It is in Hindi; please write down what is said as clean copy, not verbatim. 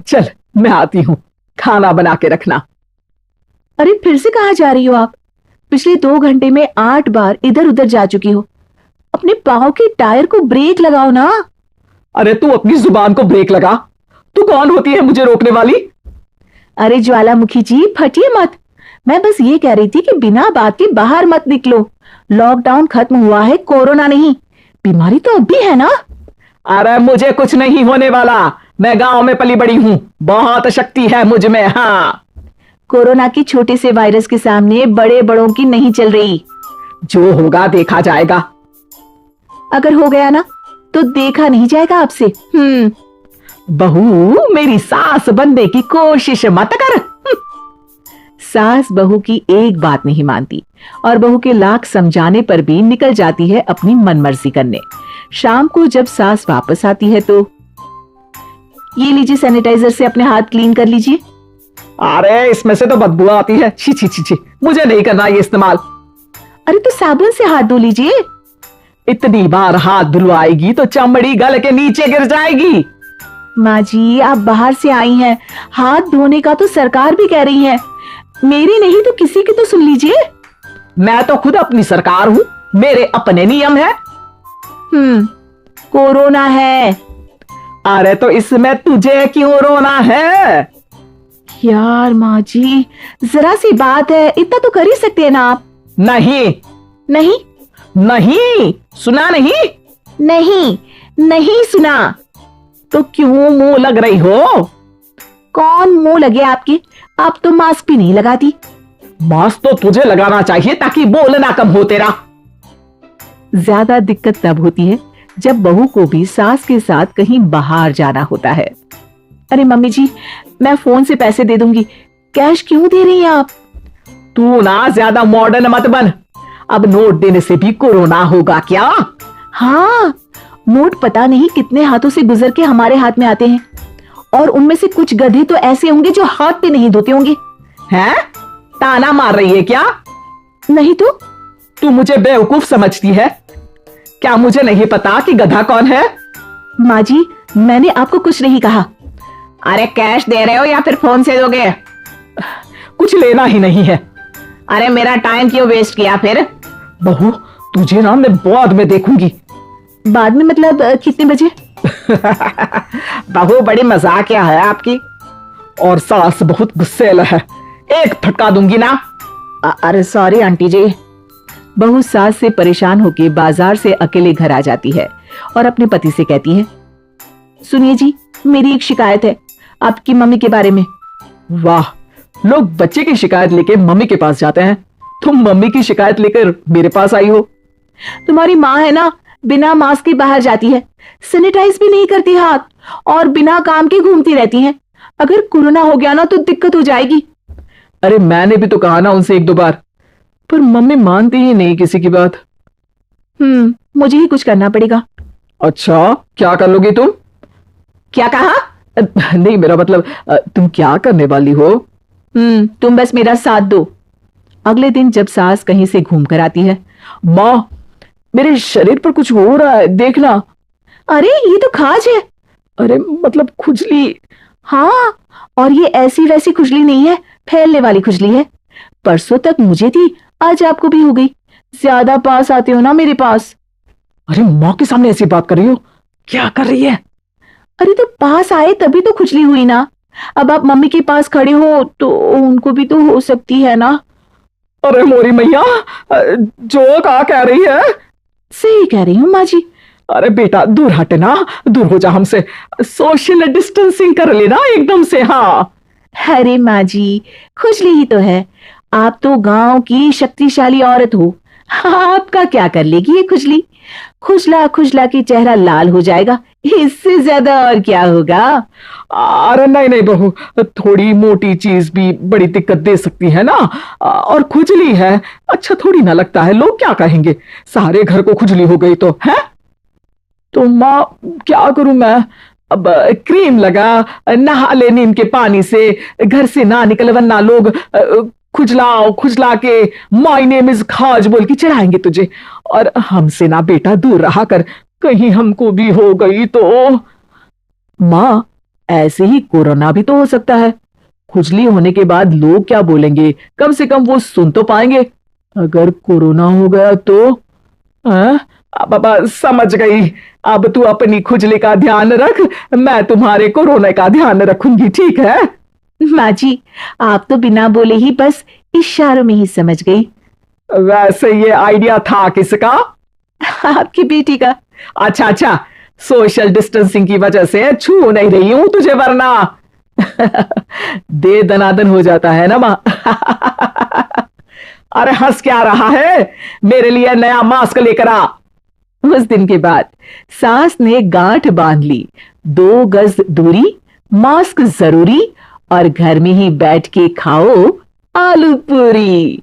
चल मैं आती हूँ, खाना बना के रखना। अरे फिर से कहाँ जा रही हो आप? पिछले 2 घंटे में 8 बार इधर उधर जा चुकी हो। अपने पाँव के टायर को ब्रेक लगाओ ना। अरे तू अपनी जुबान को ब्रेक लगा। तू कौन होती है मुझे रोकने वाली? अरे ज्वालामुखी जी, फटिए मत। मैं बस ये कह रही थी कि बिना बात के बाहर मत निकलो। लॉकडाउन खत्म हुआ है, कोरोना नहीं। बीमारी तो अब भी है ना। अरे मुझे कुछ नहीं होने वाला। मैं गांव में पली बड़ी हूं, बहुत शक्ति है मुझ में। हाँ, कोरोना की छोटे से वायरस के सामने बड़े बड़ों की नहीं चल रही। जो होगा देखा जाएगा। अगर हो गया ना तो देखा नहीं जाएगा आपसे। बहू, मेरी सास बनने की कोशिश मत कर। सास बहू की एक बात नहीं मानती और बहू के लाख समझाने पर भी निकल जाती है अपनी मनमर्जी करने। शाम को जब सास वापस आती है तो ये लीजिए, सैनिटाइजर से अपने हाथ क्लीन कर लीजिए। अरे इसमें से तो बदबू आती है। छी छी छी छी, मुझे नहीं करना ये इस्तेमाल। अरे तो साबुन से हाथ धो लीजिए। इतनी बार हाथ धुलवाएगी तो चमड़ी गल के नीचे गिर जाएगी। माँ जी, आप बाहर से आई हैं, हाथ धोने का तो सरकार भी कह रही है। मेरी नहीं तो किसी की तो सुन लीजिए। मैं तो खुद अपनी सरकार हूं, मेरे अपने नियम है। कोरोना है। अरे तो इसमें तुझे क्यों रोना है? यार माँ जी, जरा सी बात है, इतना तो कर ही सकते हैं ना आप। नहीं नहीं नहीं, सुना नहीं? नहीं नहीं सुना। तो क्यों मुंह लग रही हो? कौन मुंह लगे आपके? आप तो मास्क भी नहीं लगाती। मास्क तो तुझे लगाना चाहिए ताकि बोलना कम हो तेरा। ज्यादा दिक्कत तब होती है जब बहू को भी सास के साथ कहीं बाहर जाना होता है। अरे मम्मी जी, मैं फोन से पैसे दे दूंगी, कैश क्यों दे रही हैं आप? तू ना ज्यादा मॉडर्न मत बन। अब नोट देने से भी कोरोना होगा क्या? हाँ, नोट पता नहीं कितने हाथों से गुजर के हमारे हाथ में आते हैं, और उनमें से कुछ गधे तो ऐसे होंगे जो हाथ पे नहीं धोते होंगे। हैं? ताना मार रही है क्या? नहीं तो। तू मुझे बेवकूफ समझती है क्या? मुझे नहीं पता कि गधा कौन है? माँ जी, मैंने आपको कुछ नहीं कहा। अरे कैश दे रहे हो या फिर फोन से दोगे? कुछ लेना ही नहीं है। अरे मेरा टाइम क्यों वेस्ट किया फिर? बहू, तुझे ना मैं बाद में देखूंगी। बाद में मतलब कितने बजे? बहू बड़ी मजाकिया है आपकी। और सास बहुत गुस्सेल है, एक फटका दूंगी ना। अरे सॉरी आंटी जी। बहू सास से परेशान होकर बाजार से अकेले घर आ जाती है और अपने पति से कहती है, सुनिए जी, मेरी एक शिकायत है आपकी मम्मी के बारे में। वाह, लोग बच्चे की शिकायत लेके मम्मी के पास जाते हैं, तुम मम्मी की शिकायत लेकर मेरे पास आई हो। तुम्हारी माँ है ना, बिना मास्क के बाहर जाती है, सैनिटाइज भी नहीं करती हाथ, और बिना काम के घूमती रहती है। अगर कोरोना हो गया ना तो दिक्कत हो जाएगी। अरे मैंने भी तो कहा ना उनसे 1-2 बार, पर मम्मी मानती ही नहीं किसी की बात। मुझे ही कुछ करना पड़ेगा। अच्छा, क्या कर लोगी तुम? क्या कहा? नहीं, मेरा मतलब तुम क्या करने वाली हो? तुम बस मेरा साथ दो। अगले दिन जब सास कहीं से घूम कर आती है, माँ, मेरे शरीर पर कुछ हो रहा है, देखना। अरे ये तो खाज है। अरे मतलब खुजली। हाँ, और ये ऐसी वैसी खुजली नहीं है, फैलने वाली खुजली है। परसों तक मुझे थी, आज आपको भी हो गई। ज्यादा पास आते हो ना मेरे पास। अरे माँ के सामने ऐसी बात कर रही हो? क्या कर रही है? अरे तो पास आए तभी तो खुजली हुई ना। अब आप मम्मी के पास खड़े हो तो उनको भी तो हो सकती है ना। अरे मोरी मैया, जो कहा कह रही है? सही कह रही हूँ माँ जी। अरे बेटा, दूर हटे ना, दूर हो जा हमसे। सोशल डिस्टेंसिंग कर लेना एकदम से। हाँ। अरे माँ जी, खुजली ही तो है। आप तो गांव की शक्तिशाली औरत हो, आपका क्या कर लेगी ये खुजली? खुजला खुजला के चेहरा लाल हो जाएगा, इससे ज्यादा और क्या होगा? अरे नहीं नहीं बहू, थोड़ी मोटी चीज भी बड़ी दिक्कत दे सकती है ना। और खुजली है, अच्छा थोड़ी ना लगता है, लोग क्या कहेंगे? सारे घर को खुजली हो गई तो है। तो माँ क्या करूं मैं? अब क्रीम लगा, नहा ले नीम के पानी से, घर से ना निकल वरना लोग खुजला के माय नेम इज खाज बोल के चढ़ाएंगे तुझे। और हमसे ना बेटा दूर रहा कर, कहीं हमको भी हो गई तो। माँ, ऐसे ही कोरोना भी तो हो सकता है। खुजली होने के बाद लोग क्या बोलेंगे, कम से कम वो सुन तो पाएंगे। अगर कोरोना हो गया तो बाबा समझ गई। अब तू अपनी खुजली का ध्यान रख, मैं तुम्हारे कोरोना का ध्यान रखूंगी, ठीक है? माँ जी, आप तो बिना बोले ही बस इशारों में ही समझ गई। वैसे ये आइडिया था किसका? आपकी बेटी का। अच्छा अच्छा, सोशल डिस्टेंसिंग की वजह से छू नहीं रही हूं तुझे, वरना दे दनादन हो जाता है ना मां। अरे हंस क्या रहा है, मेरे लिए नया मास्क लेकर आ। उस दिन के बाद सास ने गांठ बांध ली, 2 गज दूरी, मास्क जरूरी और घर में ही बैठ के खाओ आलू पूरी।